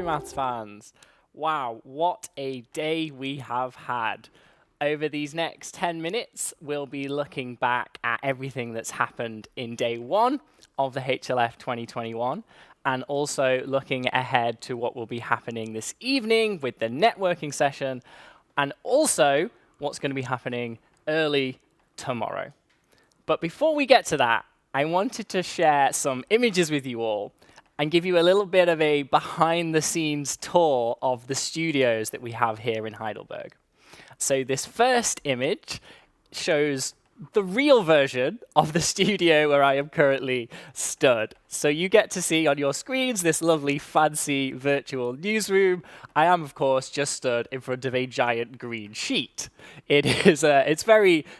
maths fans. Wow, what a day we have had. Over these next 10 minutes, we'll be looking back at everything that's happened in day one of the HLF 2021, and also looking ahead to what will be happening this evening with the networking session, and also what's going to be happening early tomorrow. But before we get to that, I wanted to share some images with you all and give you a little bit of a behind-the-scenes tour of the studios that we have here in Heidelberg. So this first image shows the real version of the studio where I am currently stood. So you get to see on your screens this lovely fancy virtual newsroom. I am, of course, just stood in front of a giant green sheet. It's a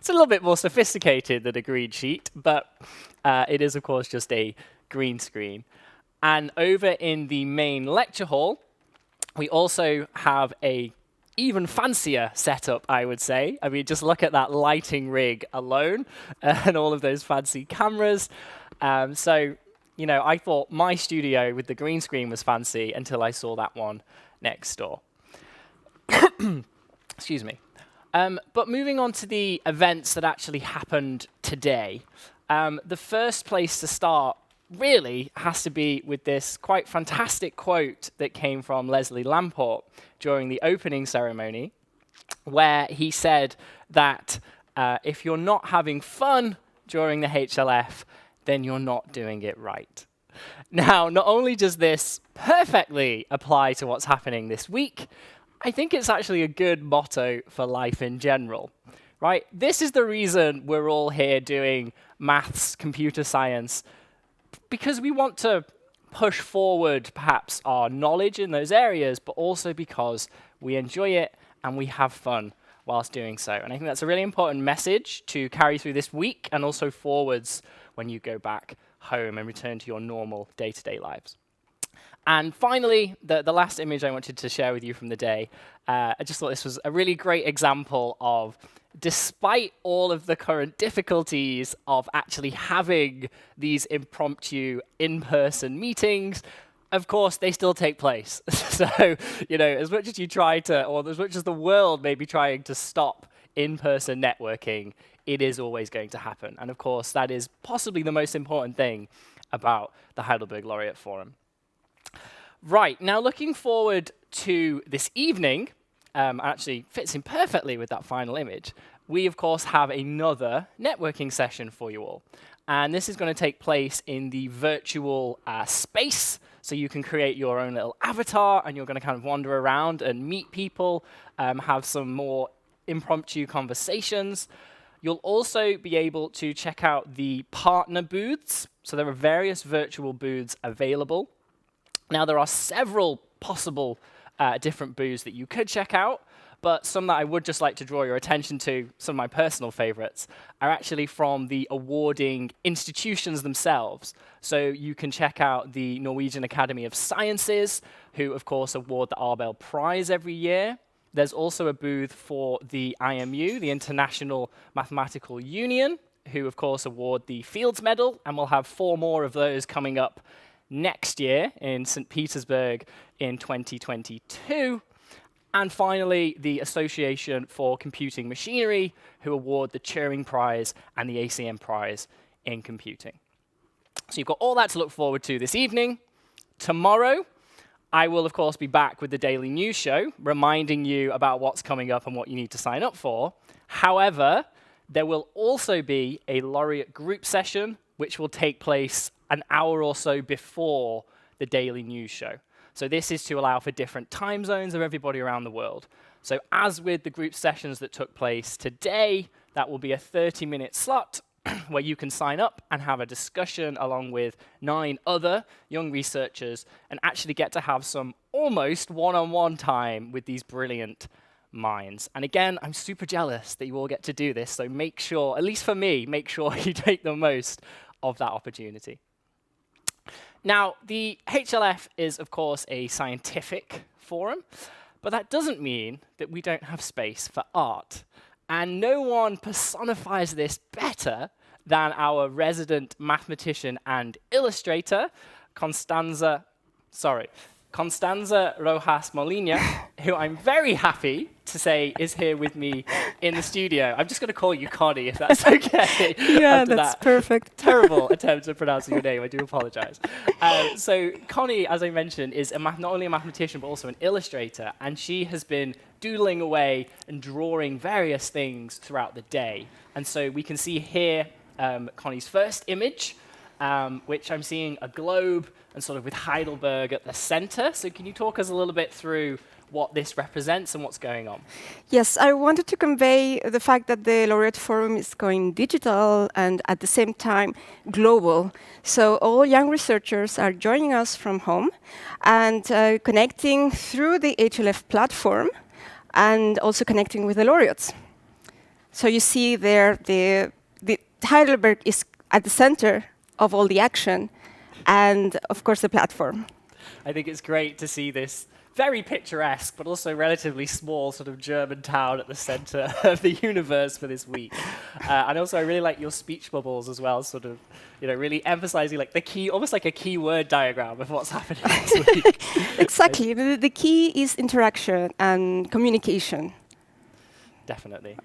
little bit more sophisticated than a green sheet, but it is, of course, just a green screen. And over in the main lecture hall, we also have a even fancier setup, I would say. I mean, just look at that lighting rig alone and all of those fancy cameras. So, you know, I thought my studio with the green screen was fancy until I saw that one next door. Excuse me. But moving on to the events that actually happened today, the first place to start really has to be with this quite fantastic quote that came from Leslie Lamport during the opening ceremony, where he said that if you're not having fun during the HLF, then you're not doing it right. Now, not only does this perfectly apply to what's happening this week, I think it's actually a good motto for life in general, right? This is the reason we're all here doing maths, computer science, because we want to push forward perhaps our knowledge in those areas, but also because we enjoy it and we have fun whilst doing so. And I think that's a really important message to carry through this week and also forwards when you go back home and return to your normal day-to-day lives. And finally, the last image I wanted to share with you from the day, I just thought this was a really great example of, despite all of the current difficulties of actually having these impromptu in-person meetings, of course, they still take place. So, you know, as much as you try to, or as much as the world may be trying to stop in-person networking, it is always going to happen. And of course, that is possibly the most important thing about the Heidelberg Laureate Forum. Right, now looking forward to this evening, actually fits in perfectly with that final image, we of course have another networking session for you all. And this is going to take place in the virtual space, so you can create your own little avatar and you're going to kind of wander around and meet people, have some more impromptu conversations. You'll also be able to check out the partner booths. So there are various virtual booths available. Now, there are several possible different booths that you could check out, but some that I would just like to draw your attention to, some of my personal favorites, are actually from the awarding institutions themselves. So you can check out the Norwegian Academy of Sciences, who, of course, award the Arbel Prize every year. There's also a booth for the IMU, the International Mathematical Union, who, of course, award the Fields Medal, and we'll have 4 more of those coming up next year in St. Petersburg in 2022. And finally, the Association for Computing Machinery, who award the Turing Prize and the ACM Prize in Computing. So you've got all that to look forward to this evening. Tomorrow, I will, of course, be back with the Daily News Show, reminding you about what's coming up and what you need to sign up for. However, there will also be a laureate group session, which will take place an hour or so before the Daily News Show. So this is to allow for different time zones of everybody around the world. So as with the group sessions that took place today, that will be a 30-minute slot where you can sign up and have a discussion along with 9 other young researchers and actually get to have some almost one-on-one time with these brilliant minds. And again, I'm super jealous that you all get to do this, so make sure, at least for me, make sure you take the most of that opportunity. Now, the HLF is, of course, a scientific forum, but that doesn't mean that we don't have space for art. And no one personifies this better than our resident mathematician and illustrator, Constanza Constanza Rojas-Molina, who I'm very happy to say is here with me in the studio. I'm just going to call you Connie, if that's okay. Yeah, that's perfect. Terrible attempt at pronouncing your name. I do apologize. So Connie, as I mentioned, is not only a mathematician, but also an illustrator. And she has been doodling away and drawing various things throughout the day. And so we can see here Connie's first image, which I'm seeing a globe and sort of with Heidelberg at the center. So can you talk us a little bit through what this represents and what's going on? Yes, I wanted to convey the fact that the Laureate Forum is going digital and at the same time global. So all young researchers are joining us from home and connecting through the HLF platform and also connecting with the laureates. So you see there the Heidelberg is at the center of all the action and, of course, the platform. I think it's great to see this very picturesque, but also relatively small sort of German town at the center of the universe for this week. And also I really like your speech bubbles as well, sort of, really emphasizing like the key, almost like a keyword diagram of what's happening this week. Exactly. The key is interaction and communication. Definitely.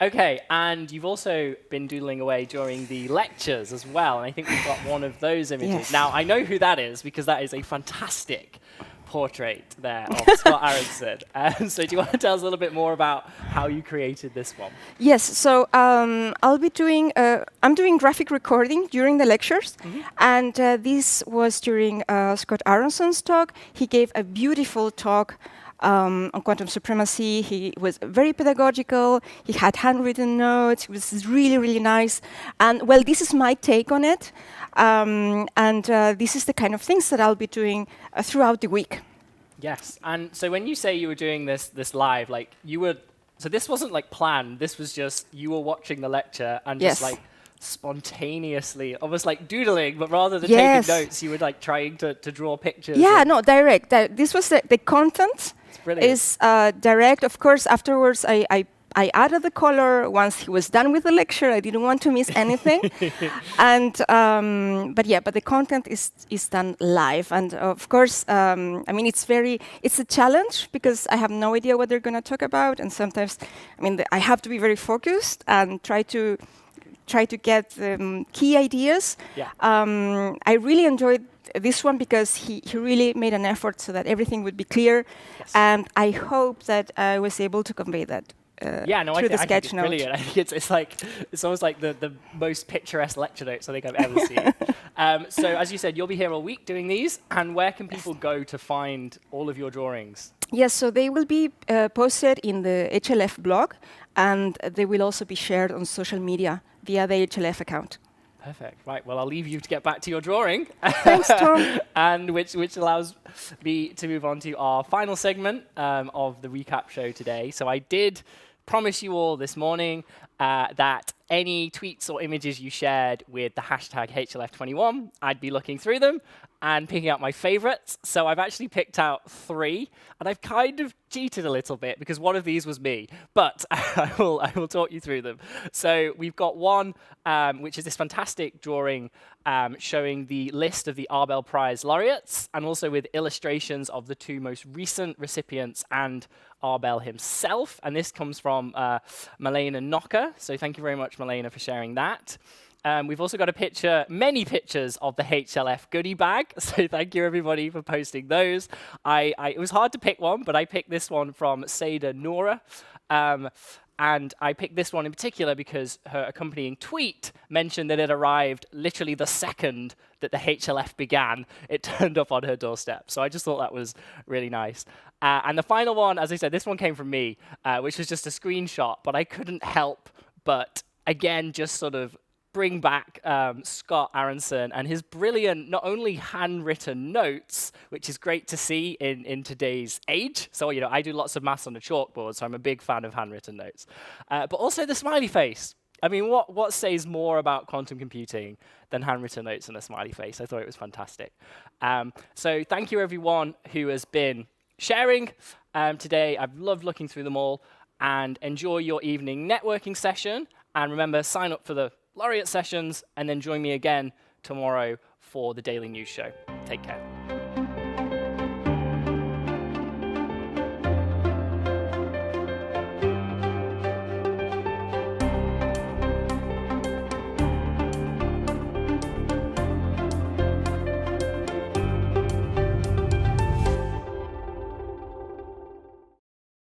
Okay, and you've also been doodling away during the lectures as well, and I think we've got one of those images. Yes. Now, I know who that is, because that is a fantastic portrait there of Scott Aronson. So do you want to tell us a little bit more about how you created this one? Yes, so I'll be doing, I'm doing graphic recording during the lectures, and this was during Scott Aronson's talk. He gave a beautiful talk on quantum supremacy. He was very pedagogical. He had handwritten notes. It was really, really nice. And well, this is my take on it. This is the kind of things that I'll be doing throughout the week. Yes, and so when you say you were doing this live, like so this wasn't like planned. This was just you were watching the lecture and just like spontaneously, almost like doodling, but rather than taking notes, you were like trying to draw pictures. Yeah, no, direct. This was the content. Is direct. Of course, afterwards I added the color once he was done with the lecture. I didn't want to miss anything. But the content is done live. And of course, I mean, it's a challenge because I have no idea what they're going to talk about. And sometimes, I mean, I have to be very focused and try to get key ideas. Yeah. I really enjoyed this one because he really made an effort so that everything would be clear. Yes. And I hope that I was able to convey that through the sketch note. Brilliant. I think it's almost like the most picturesque lecture notes I think I've ever seen. So as you said, you'll be here all week doing these. And where can people go to find all of your drawings? Yes, so they will be posted in the HLF blog, and they will also be shared on social media via the HLF account. Perfect. Right. Well, I'll leave you to get back to your drawing. Thanks, Tom. And which allows me to move on to our final segment of the recap show today. So I did promise you all this morning that any tweets or images you shared with the hashtag HLF21, I'd be looking through them and picking out my favorites. So I've actually picked out 3, and I've kind of cheated a little bit because one of these was me, but I will talk you through them. So we've got one, which is this fantastic drawing showing the list of the Abel Prize laureates, and also with illustrations of the 2 most recent recipients and Abel himself. And this comes from Malena Nocker. So thank you very much, Malena, for sharing that. We've also got a picture, many pictures of the HLF goodie bag. So thank you, everybody, for posting those. It was hard to pick one, but I picked this one from Seda Nora. And I picked this one in particular because her accompanying tweet mentioned that it arrived literally the second that the HLF began. It turned up on her doorstep. So I just thought that was really nice. And the final one, as I said, this one came from me, which was just a screenshot. But I couldn't help but, again, just sort of bring back Scott Aronson and his brilliant, not only handwritten notes, which is great to see in today's age. So, I do lots of maths on a chalkboard, so I'm a big fan of handwritten notes. But also the smiley face. I mean, what says more about quantum computing than handwritten notes and a smiley face? I thought it was fantastic. So thank you, everyone who has been sharing today. I've loved looking through them all. And enjoy your evening networking session. And remember, sign up for the Laureate sessions, and then join me again tomorrow for the Daily News Show. Take care.